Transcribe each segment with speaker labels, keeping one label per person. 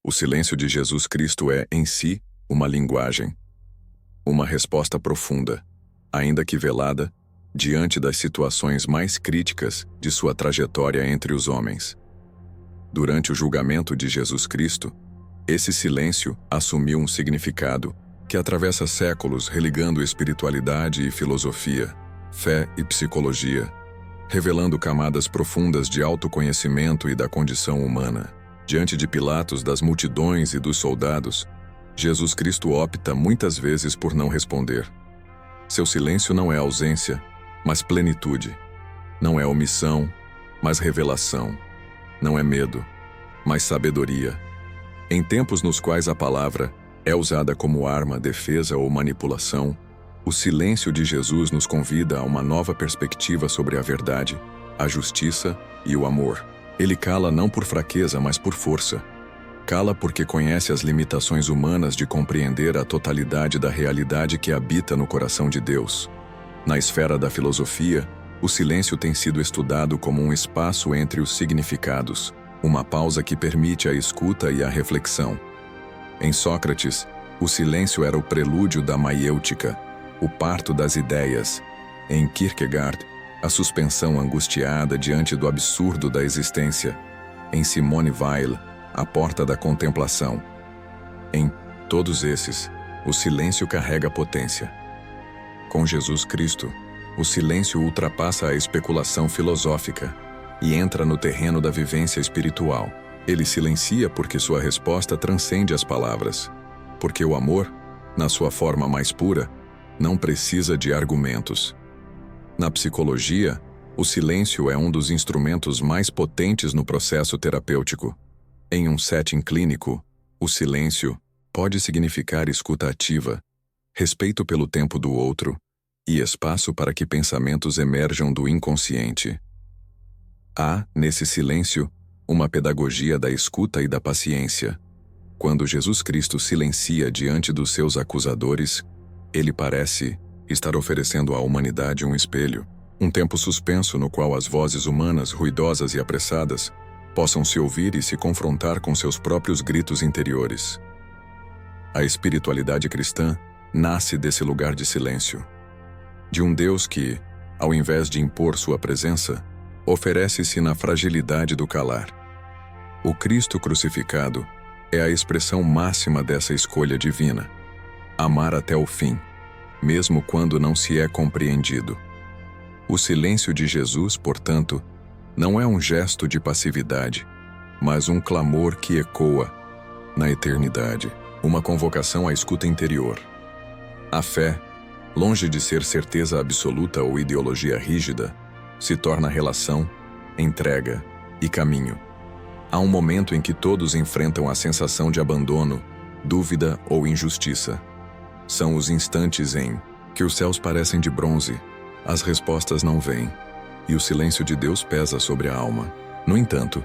Speaker 1: O silêncio de Jesus Cristo é, em si, uma linguagem. Uma resposta profunda, ainda que velada, diante das situações mais críticas de sua trajetória entre os homens. Durante o julgamento de Jesus Cristo, esse silêncio assumiu um significado que atravessa séculos religando espiritualidade e filosofia, fé e psicologia, revelando camadas profundas de autoconhecimento e da condição humana. Diante de Pilatos, das multidões e dos soldados, Jesus Cristo opta muitas vezes por não responder. Seu silêncio não é ausência, mas plenitude. Não é omissão, mas revelação. Não é medo, mas sabedoria. Em tempos nos quais a palavra é usada como arma, defesa ou manipulação, o silêncio de Jesus nos convida a uma nova perspectiva sobre a verdade, a justiça e o amor. Ele cala não por fraqueza, mas por força. Cala porque conhece as limitações humanas de compreender a totalidade da realidade que habita no coração de Deus. Na esfera da filosofia, o silêncio tem sido estudado como um espaço entre os significados, uma pausa que permite a escuta e a reflexão. Em Sócrates, o silêncio era o prelúdio da maiêutica, o parto das ideias. Em Kierkegaard, a suspensão angustiada diante do absurdo da existência. Em Simone Weil, a porta da contemplação. Em todos esses, o silêncio carrega potência. Com Jesus Cristo, o silêncio ultrapassa a especulação filosófica e entra no terreno da vivência espiritual. Ele silencia porque sua resposta transcende as palavras. Porque o amor, na sua forma mais pura, não precisa de argumentos. Na psicologia, o silêncio é um dos instrumentos mais potentes no processo terapêutico. Em um setting clínico, o silêncio pode significar escuta ativa, respeito pelo tempo do outro e espaço para que pensamentos emerjam do inconsciente. Há, nesse silêncio, uma pedagogia da escuta e da paciência. Quando Jesus Cristo silencia diante dos seus acusadores, ele parece estar oferecendo à humanidade um espelho, um tempo suspenso no qual as vozes humanas, ruidosas e apressadas, possam se ouvir e se confrontar com seus próprios gritos interiores. A espiritualidade cristã nasce desse lugar de silêncio, de um Deus que, ao invés de impor sua presença, oferece-se na fragilidade do calar. O Cristo crucificado é a expressão máxima dessa escolha divina. Amar até o fim, mesmo quando não se é compreendido. O silêncio de Jesus, portanto, não é um gesto de passividade, mas um clamor que ecoa na eternidade, uma convocação à escuta interior. A fé, longe de ser certeza absoluta ou ideologia rígida, se torna relação, entrega e caminho. Há um momento em que todos enfrentam a sensação de abandono, dúvida ou injustiça. São os instantes em que os céus parecem de bronze, as respostas não vêm, e o silêncio de Deus pesa sobre a alma. No entanto,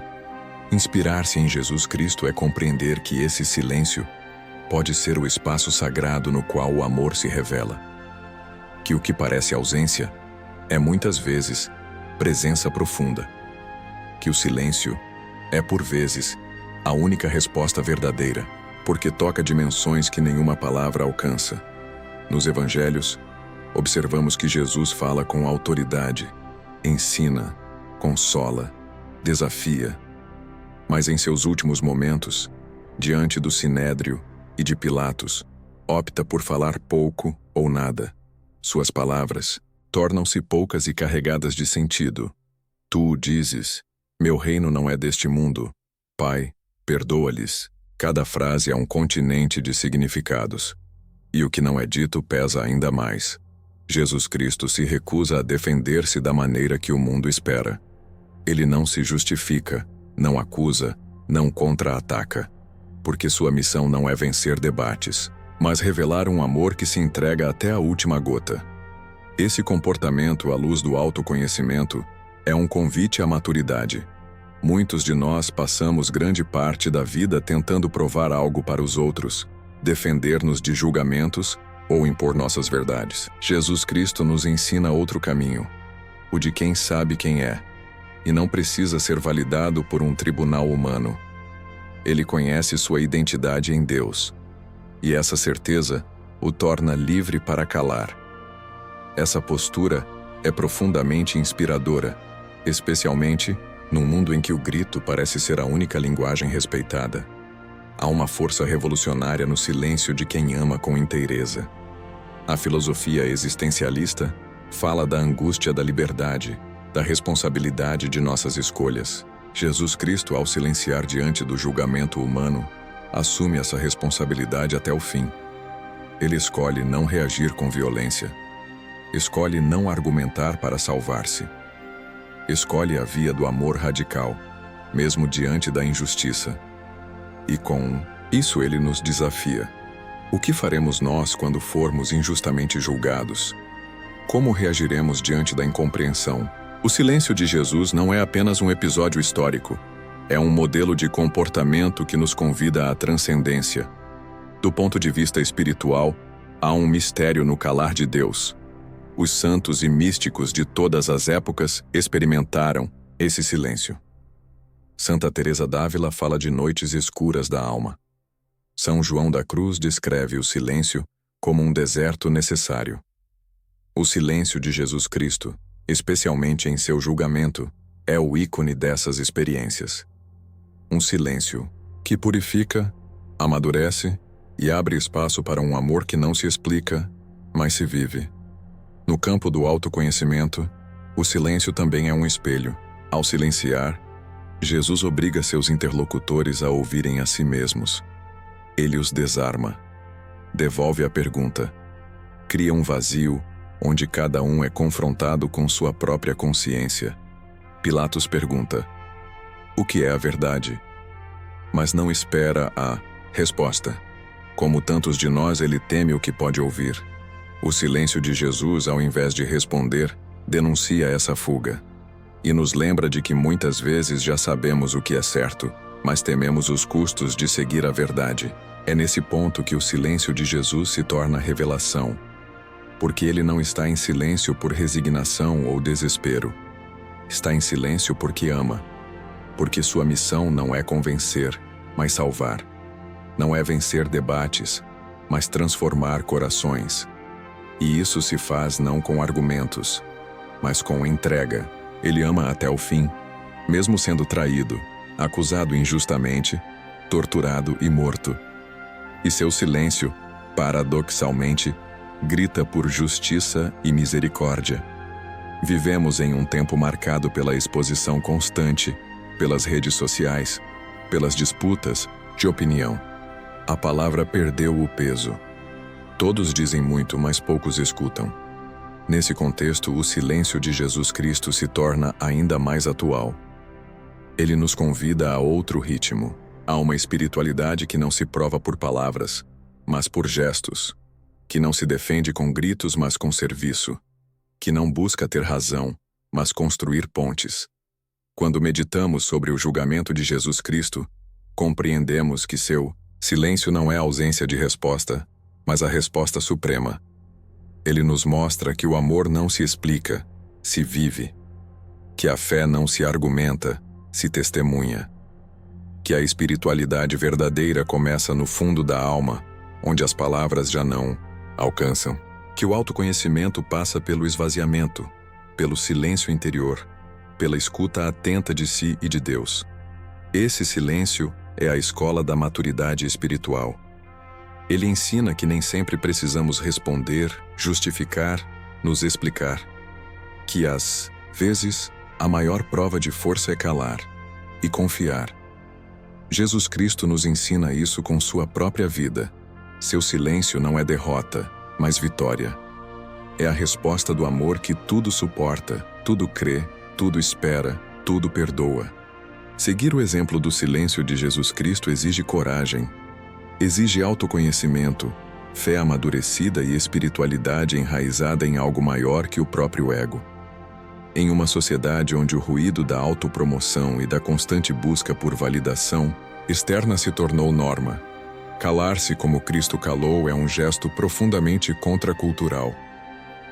Speaker 1: inspirar-se em Jesus Cristo é compreender que esse silêncio pode ser o espaço sagrado no qual o amor se revela. Que o que parece ausência é muitas vezes presença profunda. Que o silêncio é, por vezes, a única resposta verdadeira, porque toca dimensões que nenhuma palavra alcança. Nos evangelhos, observamos que Jesus fala com autoridade, ensina, consola, desafia. Mas em seus últimos momentos, diante do Sinédrio e de Pilatos, opta por falar pouco ou nada. Suas palavras tornam-se poucas e carregadas de sentido. Tu dizes, meu reino não é deste mundo. Pai, perdoa-lhes. Cada frase é um continente de significados. E o que não é dito pesa ainda mais. Jesus Cristo se recusa a defender-se da maneira que o mundo espera. Ele não se justifica, não acusa, não contra-ataca. Porque sua missão não é vencer debates, mas revelar um amor que se entrega até a última gota. Esse comportamento à luz do autoconhecimento é um convite à maturidade. Muitos de nós passamos grande parte da vida tentando provar algo para os outros, defender-nos de julgamentos ou impor nossas verdades. Jesus Cristo nos ensina outro caminho, o de quem sabe quem é, e não precisa ser validado por um tribunal humano. Ele conhece sua identidade em Deus. E essa certeza o torna livre para calar. Essa postura é profundamente inspiradora, especialmente num mundo em que o grito parece ser a única linguagem respeitada. Há uma força revolucionária no silêncio de quem ama com inteireza. A filosofia existencialista fala da angústia da liberdade, da responsabilidade de nossas escolhas. Jesus Cristo, ao silenciar diante do julgamento humano, assume essa responsabilidade até o fim. Ele escolhe não reagir com violência. Escolhe não argumentar para salvar-se. Escolhe a via do amor radical, mesmo diante da injustiça. E com isso ele nos desafia. O que faremos nós quando formos injustamente julgados? Como reagiremos diante da incompreensão? O silêncio de Jesus não é apenas um episódio histórico. É um modelo de comportamento que nos convida à transcendência. Do ponto de vista espiritual, há um mistério no calar de Deus. Os santos e místicos de todas as épocas experimentaram esse silêncio. Santa Teresa d'Ávila fala de noites escuras da alma. São João da Cruz descreve o silêncio como um deserto necessário. O silêncio de Jesus Cristo, especialmente em seu julgamento, é o ícone dessas experiências. Um silêncio que purifica, amadurece e abre espaço para um amor que não se explica, mas se vive. No campo do autoconhecimento, o silêncio também é um espelho. Ao silenciar, Jesus obriga seus interlocutores a ouvirem a si mesmos. Ele os desarma. Devolve a pergunta. Cria um vazio onde cada um é confrontado com sua própria consciência. Pilatos pergunta: o que é a verdade? Mas não espera a resposta. Como tantos de nós, ele teme o que pode ouvir. O silêncio de Jesus, ao invés de responder, denuncia essa fuga. E nos lembra de que muitas vezes já sabemos o que é certo, mas tememos os custos de seguir a verdade. É nesse ponto que o silêncio de Jesus se torna revelação. Porque ele não está em silêncio por resignação ou desespero. Está em silêncio porque ama. Porque sua missão não é convencer, mas salvar. Não é vencer debates, mas transformar corações. E isso se faz não com argumentos, mas com entrega. Ele ama até o fim, mesmo sendo traído, acusado injustamente, torturado e morto. E seu silêncio, paradoxalmente, grita por justiça e misericórdia. Vivemos em um tempo marcado pela exposição constante, pelas redes sociais, pelas disputas de opinião. A palavra perdeu o peso. Todos dizem muito, mas poucos escutam. Nesse contexto, o silêncio de Jesus Cristo se torna ainda mais atual. Ele nos convida a outro ritmo, a uma espiritualidade que não se prova por palavras, mas por gestos, que não se defende com gritos, mas com serviço, que não busca ter razão, mas construir pontes. Quando meditamos sobre o julgamento de Jesus Cristo, compreendemos que seu silêncio não é a ausência de resposta, mas a resposta suprema. Ele nos mostra que o amor não se explica, se vive. Que a fé não se argumenta, se testemunha. Que a espiritualidade verdadeira começa no fundo da alma, onde as palavras já não alcançam. Que o autoconhecimento passa pelo esvaziamento, pelo silêncio interior, pela escuta atenta de si e de Deus. Esse silêncio é a escola da maturidade espiritual. Ele ensina que nem sempre precisamos responder, justificar, nos explicar. Que às vezes, a maior prova de força é calar e confiar. Jesus Cristo nos ensina isso com sua própria vida. Seu silêncio não é derrota, mas vitória. É a resposta do amor que tudo suporta, tudo crê, tudo espera, tudo perdoa. Seguir o exemplo do silêncio de Jesus Cristo exige coragem. Exige autoconhecimento, fé amadurecida e espiritualidade enraizada em algo maior que o próprio ego. Em uma sociedade onde o ruído da autopromoção e da constante busca por validação externa se tornou norma, calar-se como Cristo calou é um gesto profundamente contracultural.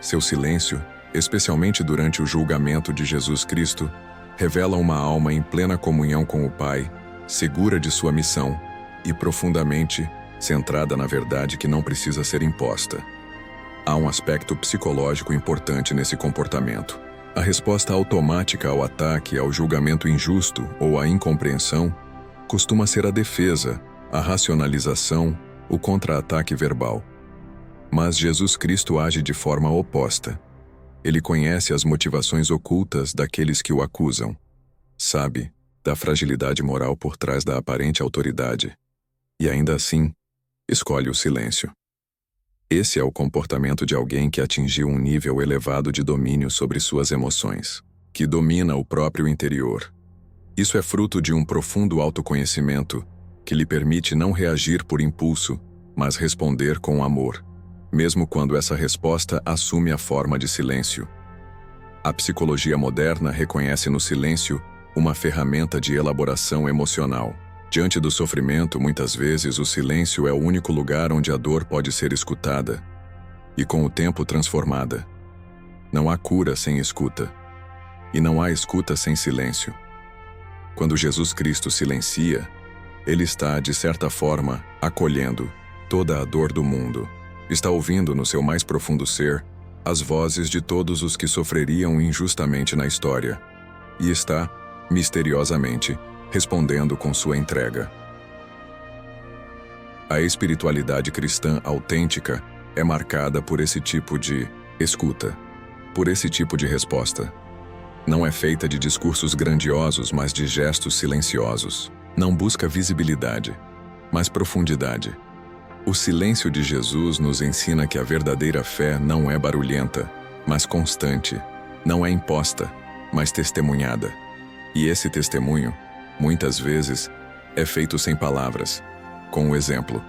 Speaker 1: Seu silêncio, especialmente durante o julgamento de Jesus Cristo, revela uma alma em plena comunhão com o Pai, segura de sua missão e profundamente centrada na verdade que não precisa ser imposta. Há um aspecto psicológico importante nesse comportamento. A resposta automática ao ataque, ao julgamento injusto ou à incompreensão costuma ser a defesa, a racionalização, o contra-ataque verbal. Mas Jesus Cristo age de forma oposta. Ele conhece as motivações ocultas daqueles que o acusam. Sabe da fragilidade moral por trás da aparente autoridade. E ainda assim, escolhe o silêncio. Esse é o comportamento de alguém que atingiu um nível elevado de domínio sobre suas emoções, que domina o próprio interior. Isso é fruto de um profundo autoconhecimento que lhe permite não reagir por impulso, mas responder com amor, mesmo quando essa resposta assume a forma de silêncio. A psicologia moderna reconhece no silêncio uma ferramenta de elaboração emocional. Diante do sofrimento, muitas vezes o silêncio é o único lugar onde a dor pode ser escutada e, com o tempo, transformada. Não há cura sem escuta, e não há escuta sem silêncio. Quando Jesus Cristo silencia, ele está, de certa forma, acolhendo toda a dor do mundo. Está ouvindo no seu mais profundo ser as vozes de todos os que sofreriam injustamente na história, e está, misteriosamente, respondendo com sua entrega. A espiritualidade cristã autêntica é marcada por esse tipo de escuta, por esse tipo de resposta. Não é feita de discursos grandiosos, mas de gestos silenciosos. Não busca visibilidade, mas profundidade. O silêncio de Jesus nos ensina que a verdadeira fé não é barulhenta, mas constante. Não é imposta, mas testemunhada. E esse testemunho, muitas vezes, é feito sem palavras, com o exemplo,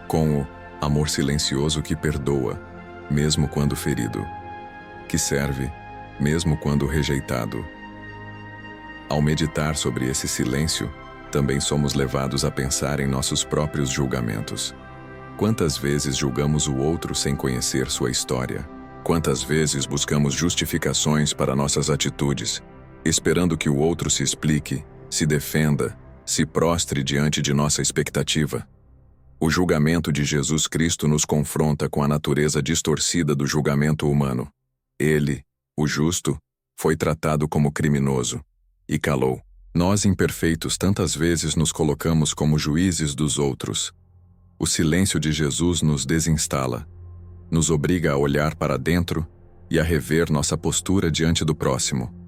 Speaker 1: com o amor silencioso que perdoa, mesmo quando ferido, que serve, mesmo quando rejeitado. Ao meditar sobre esse silêncio, também somos levados a pensar em nossos próprios julgamentos. Quantas vezes julgamos o outro sem conhecer sua história? Quantas vezes buscamos justificações para nossas atitudes, esperando que o outro se explique, se defenda, se prostre diante de nossa expectativa? O julgamento de Jesus Cristo nos confronta com a natureza distorcida do julgamento humano. Ele, o justo, foi tratado como criminoso e calou. Nós, imperfeitos, tantas vezes nos colocamos como juízes dos outros. O silêncio de Jesus nos desinstala, nos obriga a olhar para dentro e a rever nossa postura diante do próximo.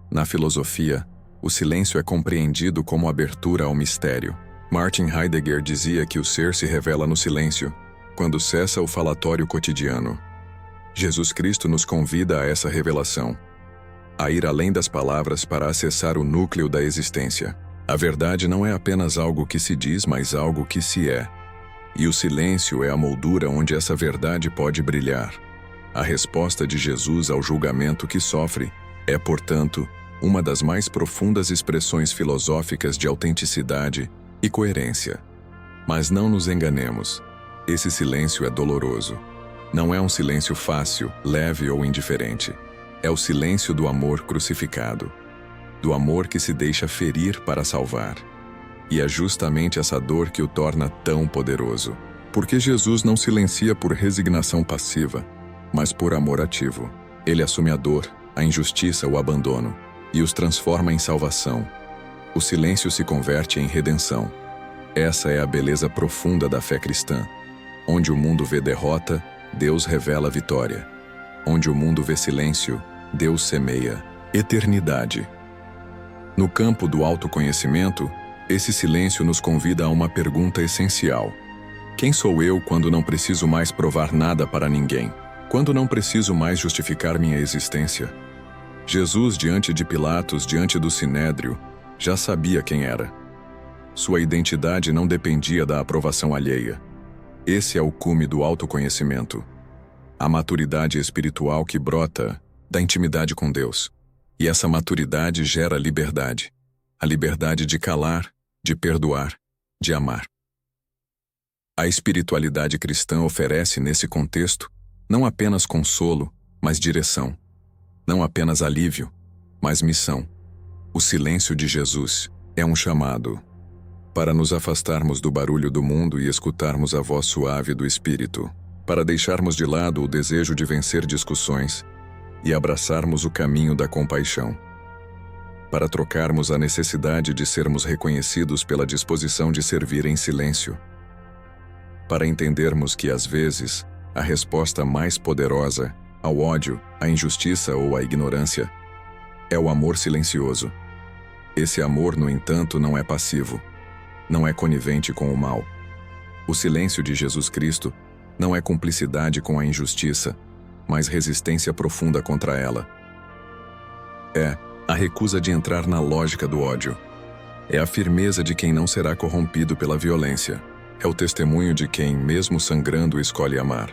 Speaker 1: Na filosofia, o silêncio é compreendido como abertura ao mistério. Martin Heidegger dizia que o ser se revela no silêncio, quando cessa o falatório cotidiano. Jesus Cristo nos convida a essa revelação, a ir além das palavras para acessar o núcleo da existência. A verdade não é apenas algo que se diz, mas algo que se é. E o silêncio é a moldura onde essa verdade pode brilhar. A resposta de Jesus ao julgamento que sofre é, portanto, uma das mais profundas expressões filosóficas de autenticidade e coerência. Mas não nos enganemos, esse silêncio é doloroso. Não é um silêncio fácil, leve ou indiferente. É o silêncio do amor crucificado, do amor que se deixa ferir para salvar. E é justamente essa dor que o torna tão poderoso. Porque Jesus não silencia por resignação passiva, mas por amor ativo. Ele assume a dor, a injustiça, o abandono, e os transforma em salvação. O silêncio se converte em redenção. Essa é a beleza profunda da fé cristã. Onde o mundo vê derrota, Deus revela vitória. Onde o mundo vê silêncio, Deus semeia eternidade. No campo do autoconhecimento, esse silêncio nos convida a uma pergunta essencial. Quem sou eu quando não preciso mais provar nada para ninguém? Quando não preciso mais justificar minha existência? Jesus, diante de Pilatos, diante do Sinédrio, já sabia quem era. Sua identidade não dependia da aprovação alheia. Esse é o cume do autoconhecimento. A maturidade espiritual que brota da intimidade com Deus. E essa maturidade gera liberdade. A liberdade de calar, de perdoar, de amar. A espiritualidade cristã oferece, nesse contexto, não apenas consolo, mas direção. Não apenas alívio, mas missão. O silêncio de Jesus é um chamado. para nos afastarmos do barulho do mundo e escutarmos a voz suave do Espírito, para deixarmos de lado o desejo de vencer discussões e abraçarmos o caminho da compaixão, para trocarmos a necessidade de sermos reconhecidos pela disposição de servir em silêncio, para entendermos que, às vezes, a resposta mais poderosa ao ódio, à injustiça ou à ignorância é o amor silencioso. Esse amor, no entanto, não é passivo, não é conivente com o mal. O silêncio de Jesus Cristo não é cumplicidade com a injustiça, mas resistência profunda contra ela. É a recusa de entrar na lógica do ódio. É a firmeza de quem não será corrompido pela violência. É o testemunho de quem, mesmo sangrando, escolhe amar.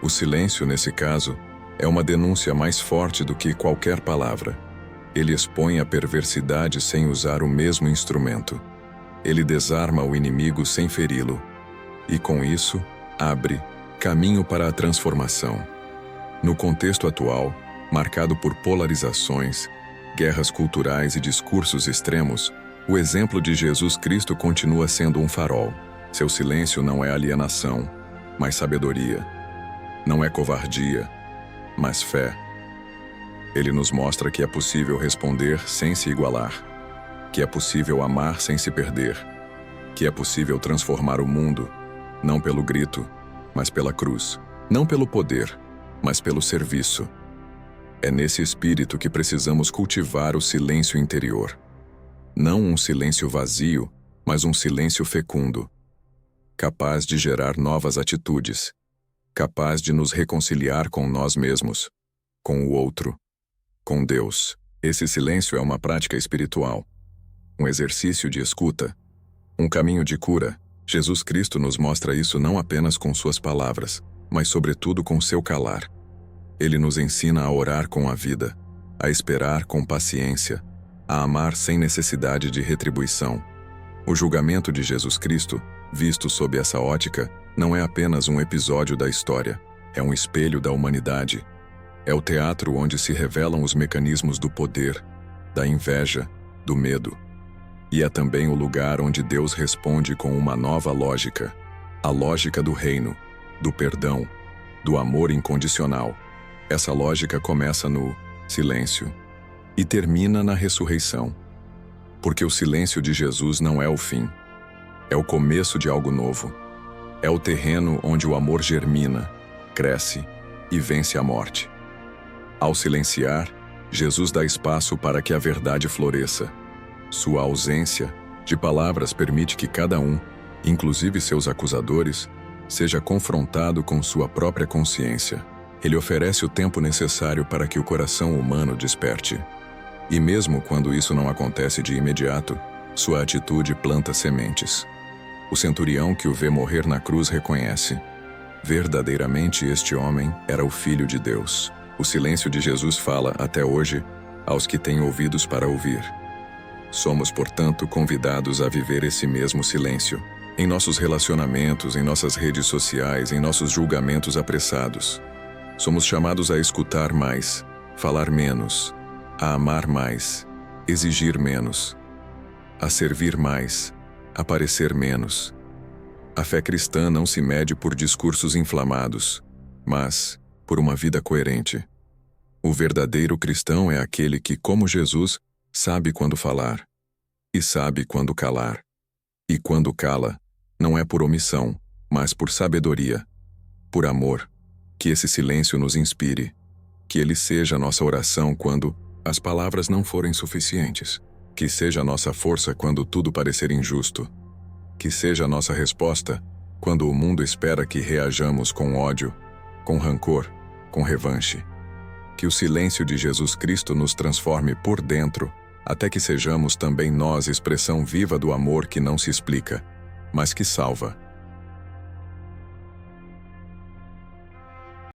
Speaker 1: O silêncio, nesse caso, é uma denúncia mais forte do que qualquer palavra. Ele expõe a perversidade sem usar o mesmo instrumento. Ele desarma o inimigo sem feri-lo. E, com isso, abre caminho para a transformação. No contexto atual, marcado por polarizações, guerras culturais e discursos extremos, o exemplo de Jesus Cristo continua sendo um farol. Seu silêncio não é alienação, mas sabedoria. Não é covardia, mas fé. Ele nos mostra que é possível responder sem se igualar, que é possível amar sem se perder, que é possível transformar o mundo, não pelo grito, mas pela cruz, não pelo poder, mas pelo serviço. É nesse espírito que precisamos cultivar o silêncio interior. Não um silêncio vazio, mas um silêncio fecundo, capaz de gerar novas atitudes, capaz de nos reconciliar com nós mesmos, com o outro, com Deus. Esse silêncio é uma prática espiritual, um exercício de escuta, um caminho de cura. Jesus Cristo nos mostra isso não apenas com suas palavras, mas sobretudo com seu calar. Ele nos ensina a orar com a vida, a esperar com paciência, a amar sem necessidade de retribuição. O julgamento de Jesus Cristo, visto sob essa ótica, não é apenas um episódio da história, é um espelho da humanidade. É o teatro onde se revelam os mecanismos do poder, da inveja, do medo. E é também o lugar onde Deus responde com uma nova lógica, a lógica do reino, do perdão, do amor incondicional. Essa lógica começa no silêncio e termina na ressurreição. Porque o silêncio de Jesus não é o fim, é o começo de algo novo. É o terreno onde o amor germina, cresce e vence a morte. Ao silenciar, Jesus dá espaço para que a verdade floresça. Sua ausência de palavras permite que cada um, inclusive seus acusadores, seja confrontado com sua própria consciência. Ele oferece o tempo necessário para que o coração humano desperte. E mesmo quando isso não acontece de imediato, sua atitude planta sementes. O centurião que o vê morrer na cruz reconhece: verdadeiramente este homem era o Filho de Deus. O silêncio de Jesus fala, até hoje, aos que têm ouvidos para ouvir. Somos, portanto, convidados a viver esse mesmo silêncio, em nossos relacionamentos, em nossas redes sociais, em nossos julgamentos apressados. Somos chamados a escutar mais, falar menos, a amar mais, exigir menos, a servir mais, a parecer menos. A fé cristã não se mede por discursos inflamados, mas por uma vida coerente. O verdadeiro cristão é aquele que, como Jesus, sabe quando falar e sabe quando calar. E quando cala, não é por omissão, mas por sabedoria, por amor. Que esse silêncio nos inspire, que ele seja a nossa oração quando as palavras não forem suficientes, que seja a nossa força quando tudo parecer injusto, que seja a nossa resposta quando o mundo espera que reajamos com ódio, com rancor, com revanche. Que o silêncio de Jesus Cristo nos transforme por dentro, até que sejamos também nós expressão viva do amor que não se explica, mas que salva.